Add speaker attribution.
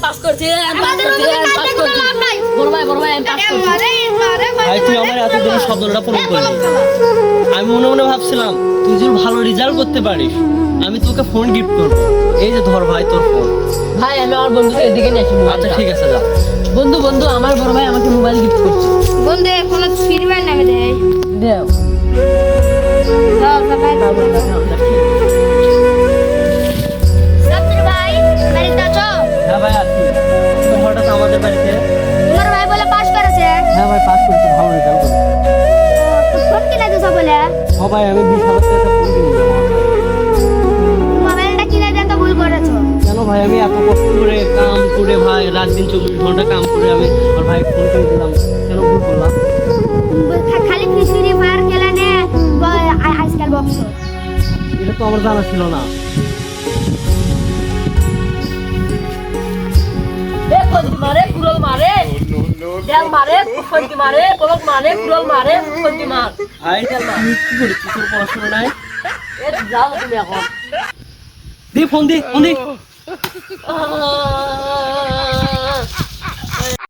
Speaker 1: Pass করছি বড় ভাই আমি পাস করছি
Speaker 2: ভাই তুই আমার এতদিন স্বপ্নটা পূরণ করলি। আমি মনে মনে ভাবছিলাম তুই যদি ভালো রেজাল্ট করতে পারিস আমি তোকে ফোন গিফট করবো। এই যে ধর ভাই তোর ফোন।
Speaker 1: ভাই আমি আমার বন্ধুকে এদিকে নিয়ে আসি
Speaker 2: আচ্ছা ঠিক আছে যা।
Speaker 1: বন্ধু আমার বড় ভাই আমাকে মোবাইল গিফট করছে
Speaker 3: বন্ধু এখন ফিরবার নামে দেয়
Speaker 1: দেও
Speaker 3: সত্তর ভাই বাড়িতে আছো?
Speaker 2: হ্যাঁ ভাই আসি। তুই হঠাৎ আমাদের বাড়িতে?
Speaker 3: তোমার ভাই বলে পাস করেছে।
Speaker 2: হ্যাঁ ভাই পাস করেছে, ভালো রেজাল্ট করেছে।
Speaker 3: তো ফোন কিনে দিছো বলে
Speaker 2: হ্যাঁ ভাই আমি 20,000 টাকা ফোন কিনে দেবো।
Speaker 3: মোবাইলটা কিনে দিয়ে তো ভুল করেছো।
Speaker 2: কেন ভাই আমি এত কষ্ট করে কাম করে ভাই রাত দিন 24 ঘন্টা কাম করে আমি আর ভাই ফোন কিনে দিলাম, কেন ভুল করলাম?
Speaker 3: খালি ফ্রি ফায়ার খেলা নে আজকাল বক্স
Speaker 2: এটা তো আমার জানা ছিল না।
Speaker 1: মারে কুড়ল মারে ড্যাং মারে কুফন্তি মারে কলক মারে কুড়ল মারে কুফন্তি মার
Speaker 2: ভাই তুই কি করিস? তোর পড়াশোনা নাই?
Speaker 1: এ যাও তুমি এখন
Speaker 2: দি ফোন দি।